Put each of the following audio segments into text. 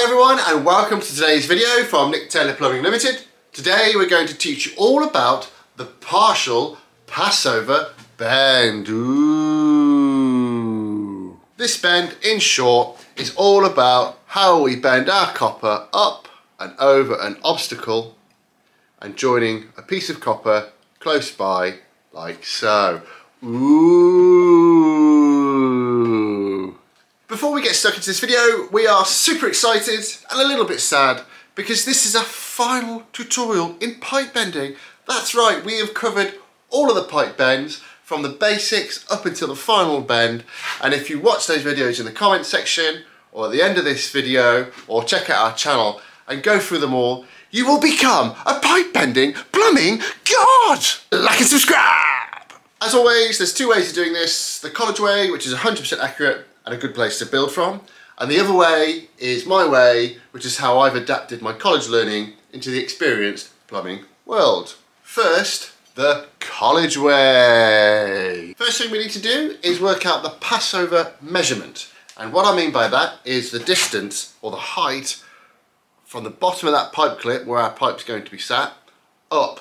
everyone, and welcome to today's video from Nick Taylor Plumbing Limited. Today we're going to teach you all about the partial Passover bend. Ooh. This bend, in short, is all about how we bend our copper up and over an obstacle and joining a piece of copper close by, like so. Ooh. Before we get stuck into this video, we are super excited and a little bit sad because this is our final tutorial in pipe bending. That's right, we have covered all of the pipe bends from the basics up until the final bend, and if you watch those videos in the comment section or at the end of this video, or check out our channel and go through them all, you will become a pipe bending plumbing god! Like and subscribe! As always, there's two ways of doing this: the college way, which is 100% accurate and a good place to build from, and the other way is my way, which is how I've adapted my college learning into the experienced plumbing world. First, the college way. First thing we need to do is work out the Passover measurement, and what I mean by that is the distance or the height from the bottom of that pipe clip where our pipe's going to be sat up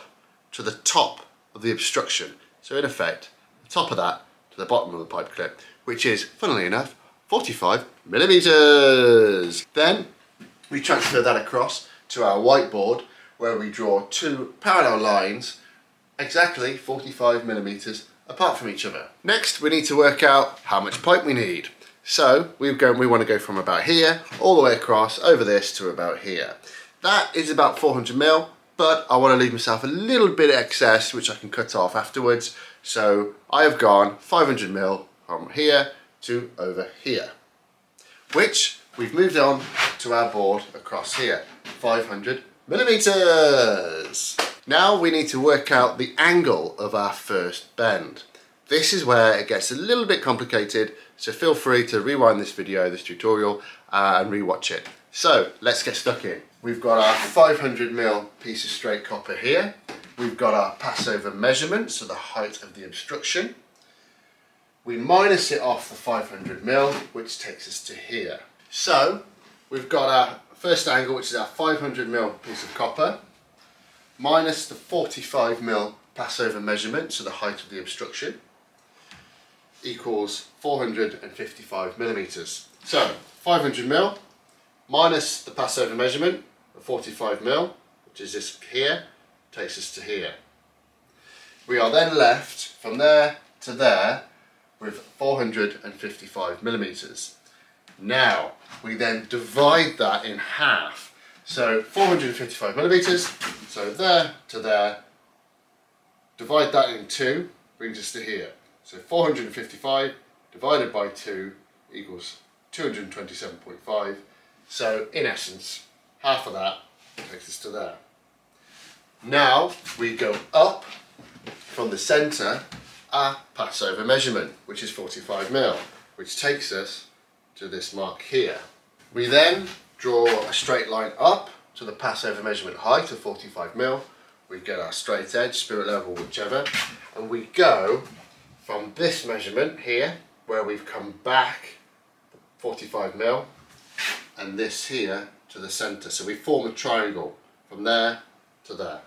to the top of the obstruction. So in effect, the top of that to the bottom of the pipe clip, which is, funnily enough, 45 millimeters. Then we transfer that across to our whiteboard where we draw two parallel lines exactly 45 millimeters apart from each other. Next, we need to work out how much pipe we need. So we want to go from about here all the way across over this to about here. That is about 400 mil, but I want to leave myself a little bit of excess which I can cut off afterwards. So I have gone 500 mil from here to over here, which we've moved on to our board across here, 500 millimeters. Now we need to work out the angle of our first bend. This is where it gets a little bit complicated, so feel free to rewind this video, this tutorial, and rewatch it. So let's get stuck in. We've got our 500 mil piece of straight copper here. We've got our Passover measurement, so the height of the obstruction. We minus it off the 500 mil, which takes us to here. So we've got our first angle, which is our 500 mil piece of copper, minus the 45 mil Passover measurement, so the height of the obstruction, equals 455 millimeters. So 500 mil minus the Passover measurement of 45 mil, which is this here, takes us to here. We are then left from there to there with 455 millimeters. Now we then divide that in half. So 455 millimeters, so there to there, divide that in two, brings us to here. So 455 divided by 2 equals 227.5. So in essence, half of that takes us to there. Now we go up from the centre our Passover measurement, which is 45 mil, which takes us to this mark here. We then draw a straight line up to the Passover measurement height of 45 mil. We get our straight edge, spirit level, whichever, and we go from this measurement here, where we've come back 45 mil, and this here to the centre. So we form a triangle from there to there,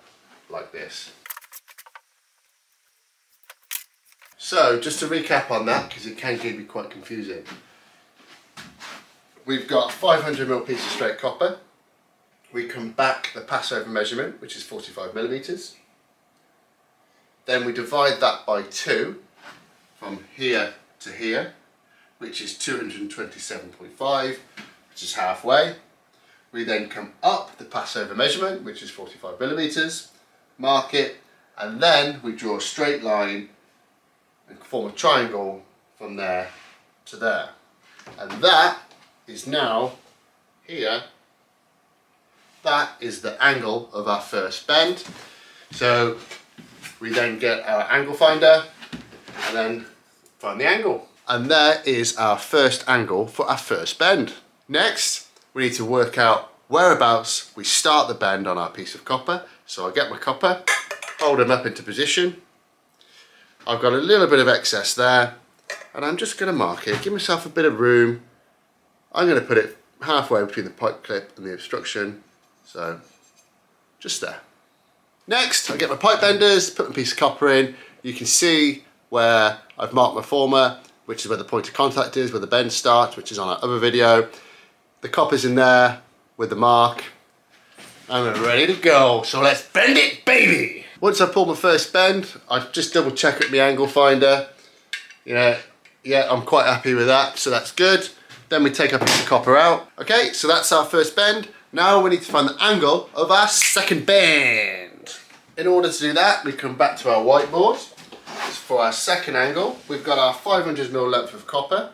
like this. So just to recap on that, because it can be quite confusing. We've got a 500 mil piece of straight copper. We come back the Passover measurement, which is 45 millimeters. Then we divide that by 2 from here to here, which is 227.5, which is halfway. We then come up the Passover measurement, which is 45 millimeters, mark it, and then we draw a straight line and form a triangle from there to there. And that is now here. That is the angle of our first bend. So we then get our angle finder and then find the angle. And there is our first angle for our first bend. Next, we need to work out whereabouts we start the bend on our piece of copper. So I'll get my copper, hold them up into position. I've got a little bit of excess there, and I'm just going to mark it, give myself a bit of room. I'm going to put it halfway between the pipe clip and the obstruction, so just there. Next, I get my pipe benders, put my piece of copper in. You can see where I've marked my former, which is where the point of contact is, where the bend starts, which is on our other video. The copper's in there with the mark, and we're ready to go. So let's bend it, baby! Once I pull my first bend, I just double check at my angle finder. Yeah, I'm quite happy with that, so that's good. Then we take our piece of copper out. Okay, so that's our first bend. Now we need to find the angle of our second bend. In order to do that, we come back to our whiteboard. For our second angle, we've got our 500mm length of copper.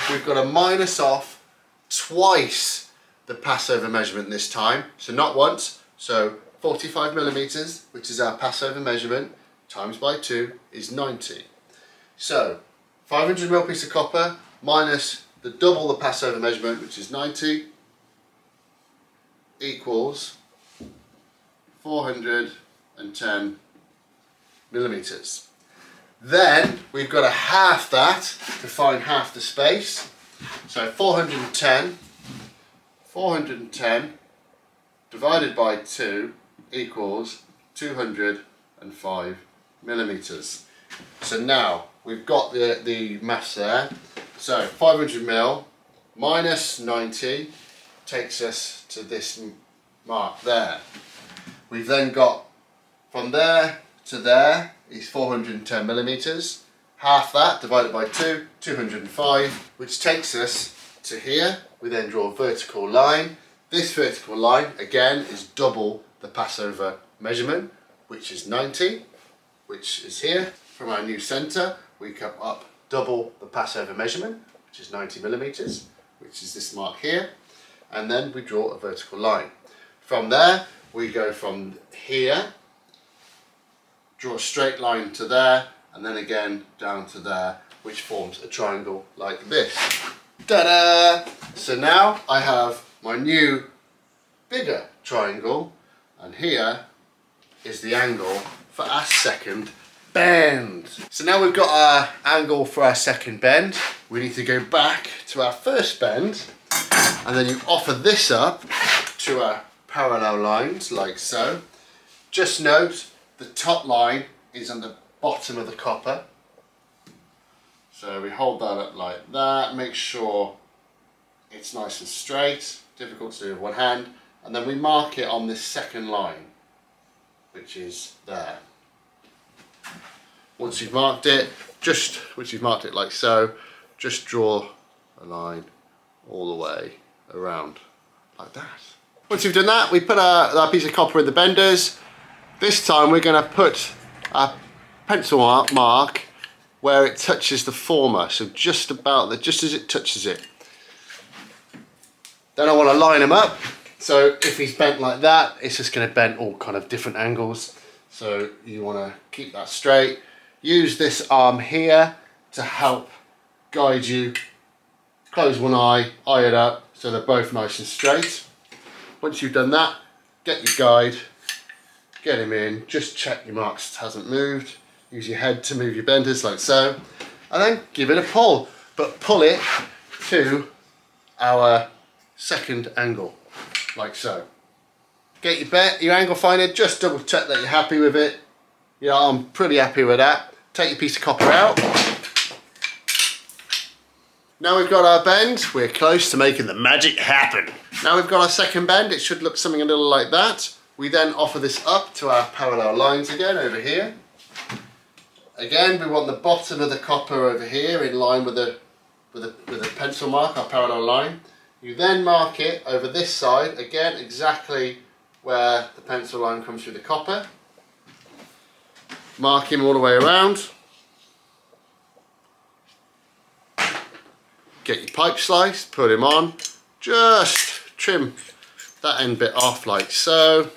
We've got to minus off twice the Passover measurement this time. So not once, so 45mm, which is our Passover measurement, times by 2 is 90. So 500mm piece of copper minus the double the Passover measurement, which is 90, equals 410 millimeters. Then we've got to half that to find half the space. So 410 divided by 2 equals 205 millimeters. So now we've got the maths there. So 500mm minus 90 takes us to this mark there. We've then got from there to there is 410 millimeters. Half that divided by 2, 205, which takes us to here. We then draw a vertical line. This vertical line again is double the Passover measurement, which is 90, which is here. From our new center, we come up double the Passover measurement, which is 90 millimeters, which is this mark here, and then we draw a vertical line. From there, we go from here, draw a straight line to there, and then again down to there, which forms a triangle like this. Ta-da! So now I have my new bigger triangle, and here is the angle for our second bend. So now we've got our angle for our second bend. We need to go back to our first bend, and then you offer this up to our parallel lines like so. Just note the top line is on the bottom of the copper. So we hold that up like that, make sure it's nice and straight, difficult to do with one hand, and then we mark it on this second line, which is there. Once you've marked it, like so, just draw a line all the way around like that. Once you've done that, we put our piece of copper in the benders. This time we're going to put our pencil mark where it touches the former, so just as it touches it. Then I want to line them up, so if he's bent like that, it's just going to bend all kind of different angles, so you want to keep that straight. Use this arm here to help guide you. Close one eye it up, so they're both nice and straight. Once you've done that, get your guide, get him in, just check your marks hasn't moved. Use your head to move your benders like so, and then give it a pull, but pull it to our second angle, like so. Get your angle finder, just double check that you're happy with it. Yeah, I'm pretty happy with that. Take your piece of copper out. Now we've got our bend, we're close to making the magic happen. Now we've got our second bend, it should look something a little like that. We then offer this up to our parallel lines again over here. Again, we want the bottom of the copper over here in line with the pencil mark, our parallel line. You then mark it over this side, again exactly where the pencil line comes through the copper. Mark him all the way around. Get your pipe slice, put him on, just trim that end bit off like so.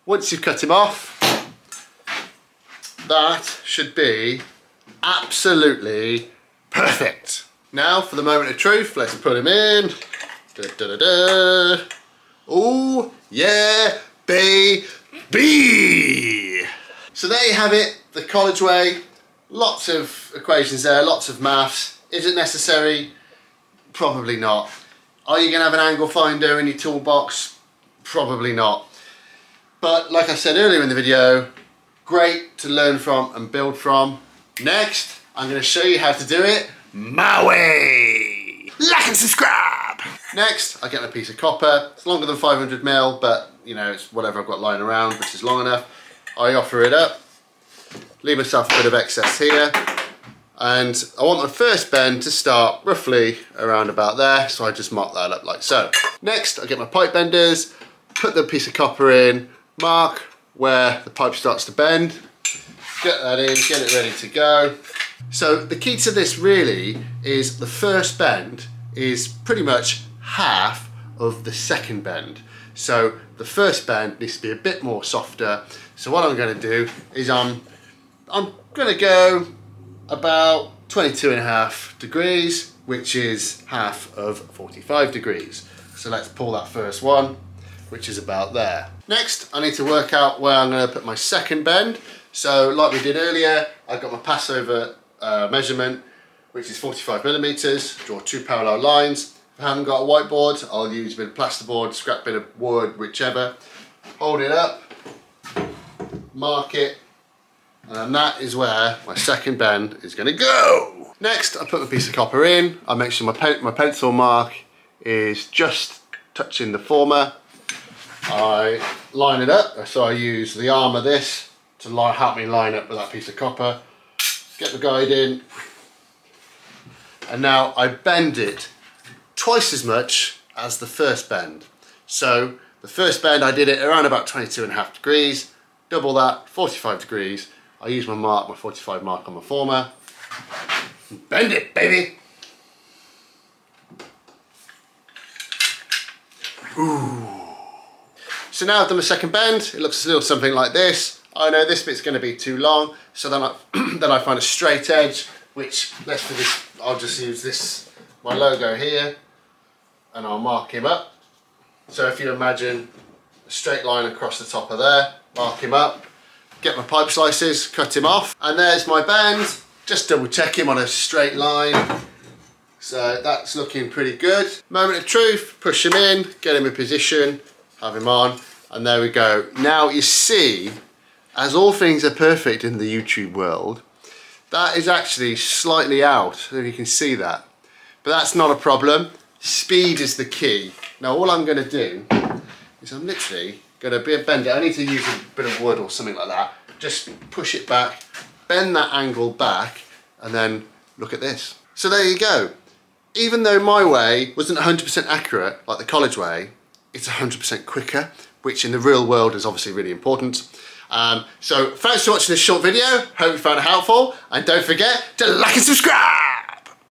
Once you've cut him off, that should be absolutely perfect. Now for the moment of truth, let's put him in. Da, da, da, da. Oh yeah, baby! So there you have it, the college way. Lots of equations there, lots of maths. Is it necessary? Probably not. Are you going to have an angle finder in your toolbox? Probably not. But like I said earlier in the video, great to learn from and build from. Next, I'm going to show you how to do it my way. Like and subscribe. Next, I get my piece of copper. It's longer than 500mm, but you know, it's whatever I've got lying around, which is long enough. I offer it up, leave myself a bit of excess here, and I want my first bend to start roughly around about there, so I just mark that up like so. Next, I get my pipe benders, put the piece of copper in, mark where the pipe starts to bend, get that in, get it ready to go. So the key to this really is the first bend is pretty much half of the second bend. So the first bend needs to be a bit more softer. So what I'm going to do is I'm going to go about 22.5 degrees, which is half of 45 degrees. So let's pull that first one, which is about there. Next, I need to work out where I'm going to put my second bend. So like we did earlier, I've got my Passover measurement, which is 45mm. Draw two parallel lines. If I haven't got a whiteboard, I'll use a bit of plasterboard, scrap bit of wood, whichever. Hold it up, mark it, and that is where my second bend is going to go. Next, I put my piece of copper in. I make sure my pencil mark is just touching the former. I line it up, so I use the arm of this to help me line up with that piece of copper. Get the guide in, and now I bend it twice as much as the first bend. So the first bend I did it around about 22.5 degrees, double that, 45 degrees. I use my mark, my 45 mark on my former. Bend it, baby! Ooh. So now I've done the second bend, it looks a little something like this. I know this bit's going to be too long, so then I find a straight edge, which, let's do this, I'll just use this, my logo here, and I'll mark him up. So if you imagine a straight line across the top of there, mark him up, get my pipe slices, cut him off, and there's my bend. Just double check him on a straight line. So that's looking pretty good. Moment of truth, push him in, get him in position, have him on, and there we go. Now you see, as all things are perfect in the YouTube world, that is actually slightly out, if you can see that. But that's not a problem. Speed is the key. Now all I'm going to do is I'm literally going to bend it. I need to use a bit of wood or something like that. Just push it back, bend that angle back, and then look at this. So there you go. Even though my way wasn't 100% accurate, like the college way, it's 100% quicker, which in the real world is obviously really important. So thanks for watching this short video. Hope you found it helpful, and don't forget to like and subscribe.